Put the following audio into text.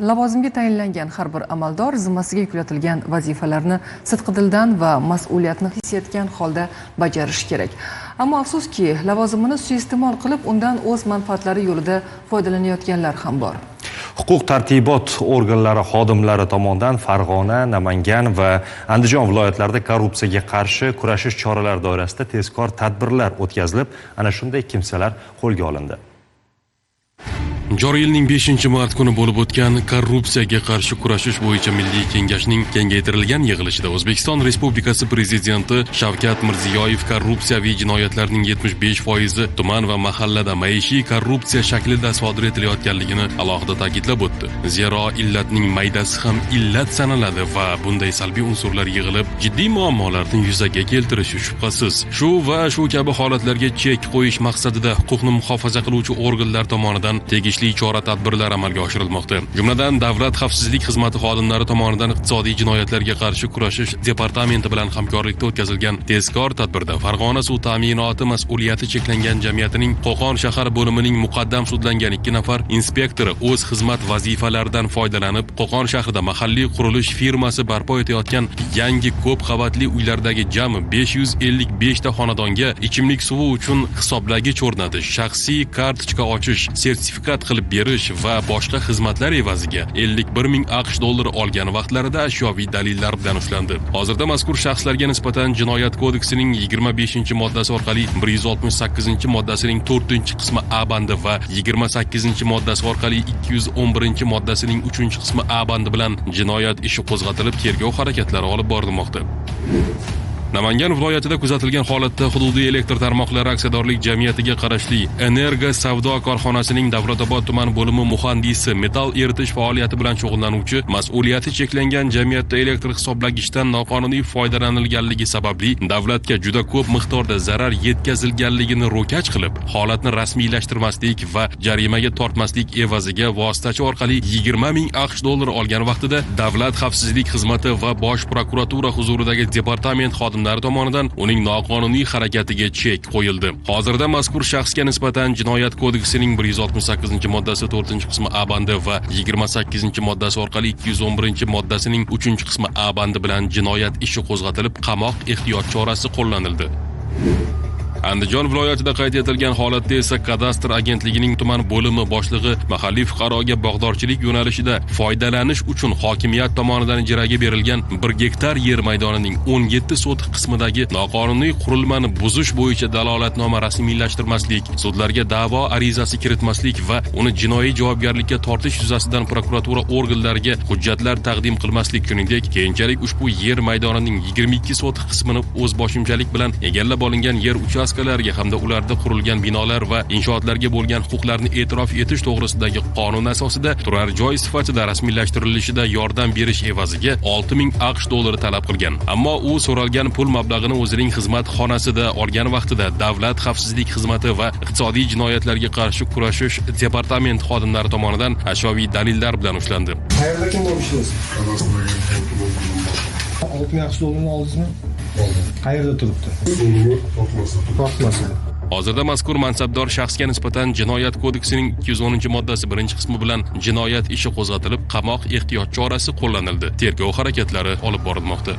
Lavozimga tayinlangan har bir amaldor zimmasiga yuklatilgan vazifalarni sidqidildan va mas'uliyatni his etgan holda bajarishi kerak. Ammo afsuski, lavozimini suiiste'mol qilib, undan o'z manfaatlari yo'lida foydalanayotganlar ham bor. Huquq-tartibot organlari xodimlari tomonidan Farg'ona, Namangan va Andijon viloyatlarida korrupsiyaga qarshi kurashish choralari doirasida tezkor tadbirlar o'tkazilib, ana shunday kimsalar qo'lga olindi. Joriy yilning 5-mart kuni bo'lib o'tgan korrupsiyaga qarshi kurashish bo'yicha Milliy kengashning kengaytirilgan yig'ilishida O'zbekiston Respublikasi Prezidenti Shavkat Mirziyoyev korrupsiyaviy jinoyatlarning 75% tuman va mahallada maishiy korrupsiya shaklida sodir etilayotganligini alohida ta'kidlab o'tdi. Zero illatning maydasi ham illat sanaladi va bunday salbiy unsurlar yig'ilib, jiddiy muammolarni yuzaga keltirishi shubhasiz. Shu va shu kabi holatlarga chek qo'yish maqsadida huquqni muhofaza qiluvchi organlar tomonidan tegishli chora-tadbirlar amalga oshirilmoqda. Jumladan, Davlat xavfsizlik xizmati xodimlari tomonidan iqtisodiy jinoyatlarga qarshi kurashish departamenti bilan hamkorlikda o'tkazilgan tezkor tadbirda Farg'ona suv ta'minoti mas'uliyati cheklangan jamiyatining Qo'qon shahar bo'limining muqaddam sudlangan 2 nafar inspektori o'z xizmat vazifalaridan foydalanib, Qo'qon shahrida mahalliy qurilish firmasi barpo etayotgan yangi ko'p qavatli uylardagi jami 555 ta xonadonga ichimlik suvi uchun hisoblagich o'rnatish, shaxsiy kartochka ochish, sertifikat qilib berish va boshqa xizmatlar evaziga 51 ming AQSh dollari olgan vaqtlarida ashyoviy dalillar bilan ushlandi. Hozirda mazkur shaxslarga nisbatan Jinoyat kodeksining 25-moddasi orqali 168-moddasining 4-qismi A bandi va 28-moddasi orqali 211-moddasining 3-qismi A bandi bilan jinoyat ishi qo'zg'atilib, tergov harakatlari olib borilmoqda. Namangan viloyatida kuzatilgan holatda hududiy elektr tarmoqlari aksiyadorlik jamiyatiga qarashli Energo savdo korxonasining Davlatobod tuman bo'limi muhandisi metall eritish faoliyati bilan shug'ullanuvchi mas'uliyati cheklangan jamiyatda elektr hisoblagichdan noqonuniy foydalanilganligi sababli davlatga juda ko'p miqdorda zarar yetkazilganligini ro'kach qilib, holatni rasmiylashtirmaslik va jarimaga tortmaslik evaziga vositachi orqali 20 ming AQSh dollari olgan vaqtida Davlat xavfsizlik xizmati va Bosh prokuratura huzuridagi departament xodimlari tomonidan uning noqonuniy harakatiga chek qo'yildi. Hozirda mazkur shaxsga nisbatan Jinoyat kodeksining 168-moddasi 4-qismi A bandi va 28-moddasi orqali 211-moddasining 3-qismi A bandi bilan jinoyat ishi qo'zg'atilib, qamoq ehtiyot chorasi qo'llanildi. Andijon viloyatida qayd etilgan holatda esa kadastr agentligining tuman bo'limi boshlig'i mahalliy fuqaroga bog'dorchilik yo'nalishida foydalanish uchun hokimiyat tomonidan ijaraga berilgan 1 gektar yer maydonining 17 sotik qismidagi noqonuniy qurilmani buzish bo'yicha dalolatnoma rasmiylashtirmaslik, sudlarga da'vo arizasi kiritmaslik va uni jinoiy javobgarlikka tortish yuzasidan prokuratura organlariga hujjatlar taqdim qilmaslik, shuningdek, keyinchalik ushbu yer maydonining 22 sotik qismini o'zboshimchalik bilan egallab olingan yer uchastkalariga hamda ularda qurilgan binolar va inshootlarga bo'lgan huquqlarni e'tirof etish to'g'risidagi qonun asosida turar joy sifatida rasmiylashtirilishida yordam berish evaziga 6 ming AQSh dollari talab qilgan. Ammo u so'ralgan pul mablag'ini o'zining xizmat xonasida olgan vaqtida Davlat xavfsizlik xizmati va iqtisodiy jinoyatlarga qarshi kurashish departamenti xodimlari tomonidan ashyoviy dalillar bilan ushlandi. Qayerda kim bo'lishingiz? 6 ming AQSh dollarini oldingizmi? Qayerda turibdi? Topmasida. Hozirda mazkur mansabdor shaxsga nisbatan Jinoyat kodeksining 210-moddasi 1-qismi bilan jinoyat ishi qo'zg'atilib, qamoq ehtiyot chorasi qo'llanildi. Tergov harakatlari olib borilmoqda.